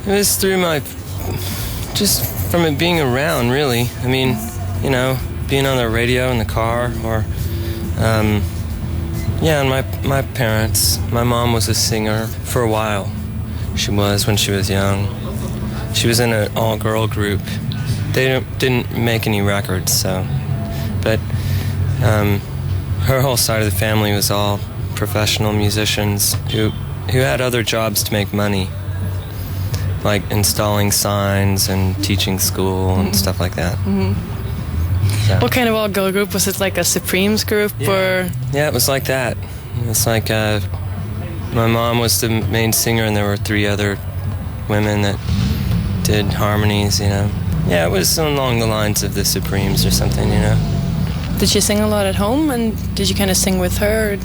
It was through just from it being around, really. I mean, you know, being on the radio in the car, or, and my parents. My mom was a singer for a while. She was when she was young. She was in an all-girl group. They didn't make any records, so, but her whole side of the family was all professional musicians who had other jobs to make money, like installing signs and teaching school and stuff like that. Mm-hmm. So. What kind of all-girl group? Was it like a Supremes group? Or? Yeah, it was like that. It's like my mom was the main singer, and there were 3 other women that did harmonies, you know. Yeah, it was along the lines of the Supremes or something, you know. Did she sing a lot at home, and did you kind of sing with her?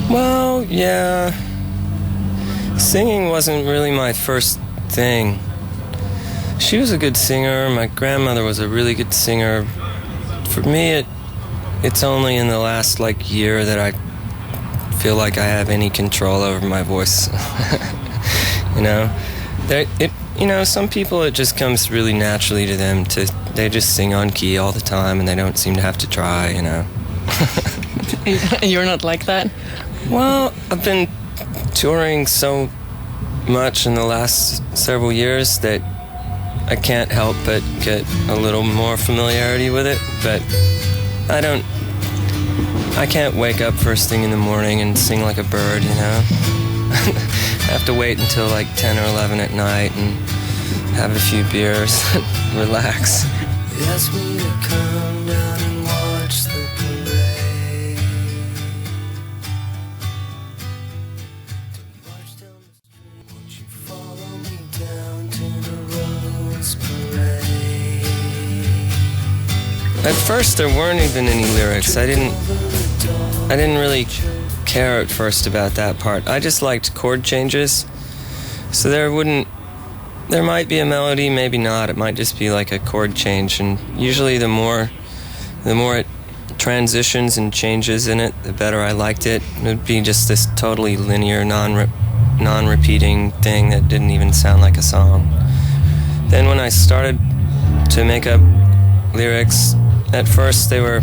Well, yeah. Singing wasn't really my first thing. She was a good singer. My grandmother was a really good singer. For me, it's only in the last year that I feel like I have any control over my voice. You know, some people, it just comes really naturally to them. They just sing on key all the time, and they don't seem to have to try. You know. You're not like that? Well, I've been touring so much in the last several years that I can't help but get a little more familiarity with it, but I can't wake up first thing in the morning and sing like a bird, you know. I have to wait until 10 or 11 at night and have a few beers and relax. They asked me to come down and watch the parade. To march down the street, won't you follow me down to the Rose Parade? At first, there weren't even any lyrics. I didn't really care at first about that part. I just liked chord changes, so there might be a melody, maybe not. It might just be like a chord change, and usually the more it transitions and changes in it, the better I liked it. It would be just this totally linear, non-repeating thing that didn't even sound like a song. Then when I started to make up lyrics, at first they were,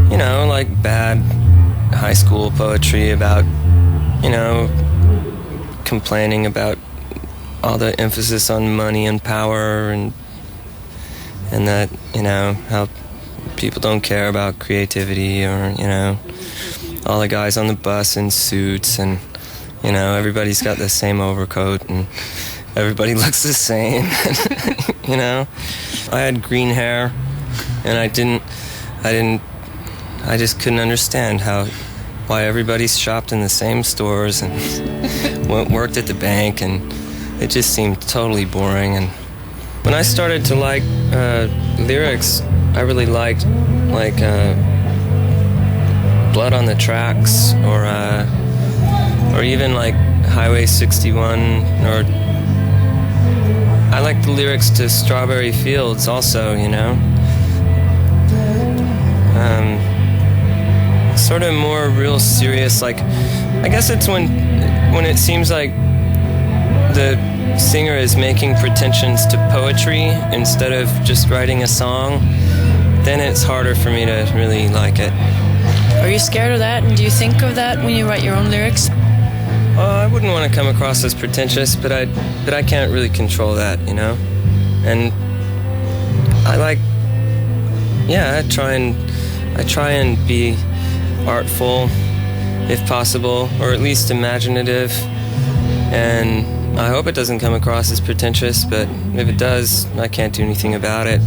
you know, like bad high school poetry about, you know, complaining about all the emphasis on money and power, and that, you know, how people don't care about creativity, or, you know, all the guys on the bus in suits, and, you know, everybody's got the same overcoat, and everybody looks the same. You know, I had green hair, and I just couldn't understand why everybody shopped in the same stores and worked at the bank, and it just seemed totally boring. And when I started to like lyrics, I really liked Blood on the Tracks, or even like Highway 61, or I like the lyrics to Strawberry Fields also, you know. Sort of more real serious, like, I guess it's when it seems like the singer is making pretensions to poetry instead of just writing a song, then it's harder for me to really like it. Are you scared of that? And do you think of that when you write your own lyrics? I wouldn't want to come across as pretentious, but I can't really control that, you know? And I try and be artful, if possible, or at least imaginative, and I hope it doesn't come across as pretentious, but if it does, I can't do anything about it.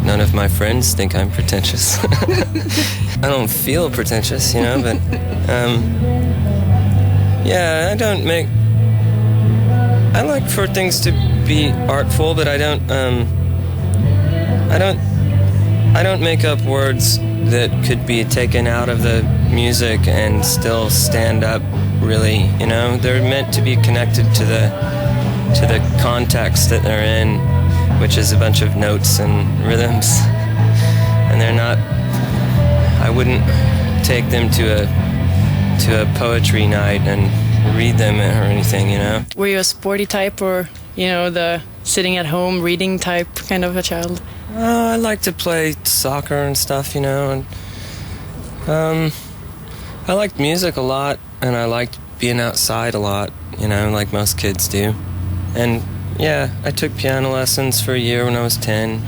None of my friends think I'm pretentious. I don't feel pretentious, you know, but I like for things to be artful, but I don't make up words that could be taken out of the music and still stand up, really, you know? They're meant to be connected to the context that they're in, which is a bunch of notes and rhythms. And they're not, I wouldn't take them to a poetry night and read them or anything, you know. Were you a sporty type, or the sitting at home reading type kind of a child? I like to play soccer and stuff, and I liked music a lot, and I liked being outside a lot, like most kids do. And yeah, I took piano lessons for a year when I was 10,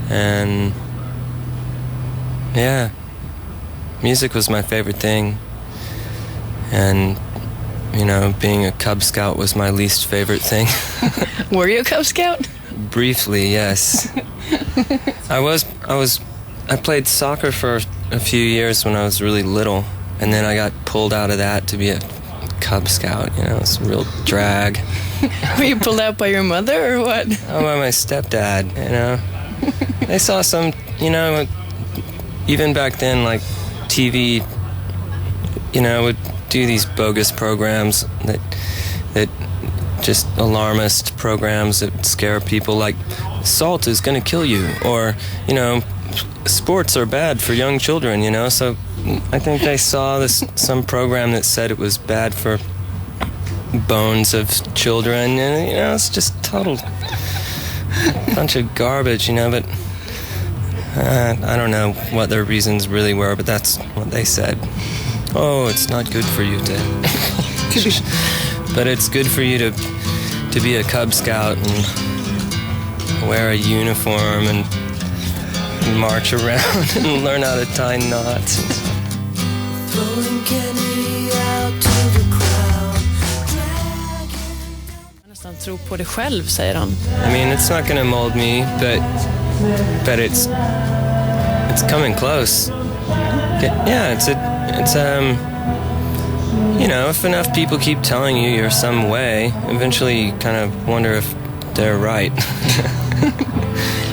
and yeah, music was my favorite thing. And being a Cub Scout was my least favorite thing. Were you a Cub Scout? Briefly, yes. I played soccer for a few years when I was really little, and then I got pulled out of that to be a Cub Scout. It's a real drag. Were you pulled out by your mother or what? Oh, by my stepdad, They saw some, even back then, like TV, would do these bogus programs that just alarmist programs that scare people, like salt is going to kill you, or sports are bad for young children, so I think they saw some program that said it was bad for bones of children, and it's just total bunch of garbage, but I don't know what their reasons really were, but that's what they said. Oh, it's not good for you to but it's good for you to be a Cub Scout and wear a uniform and march around and learn how to tie knots. Throwing candy out to the crowd. Nästan tro på det själv, säger han. I mean, it's not gonna mold me, but it's coming close. Yeah, it's if enough people keep telling you you're some way, eventually you kind of wonder if they're right.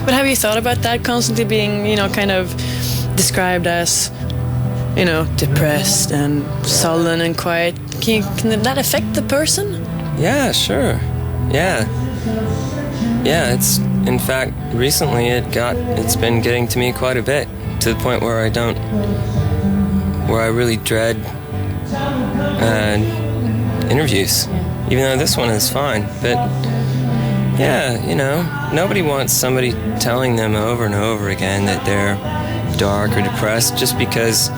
But have you thought about that, constantly being, kind of described as, depressed and sullen and quiet? Can that affect the person? Yeah, sure. Yeah. Yeah, in fact, recently it's been getting to me quite a bit, to the point where I really dread interviews, even though this one is fine. But yeah, nobody wants somebody telling them over and over again that they're dark or depressed just because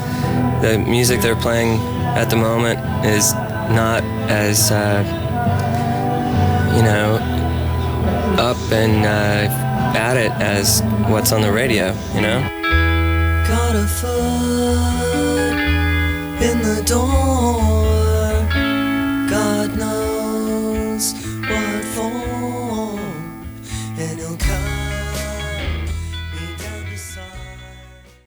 the music they're playing at the moment is not as up and at it as what's on the radio, Got a foot in the door. God knows.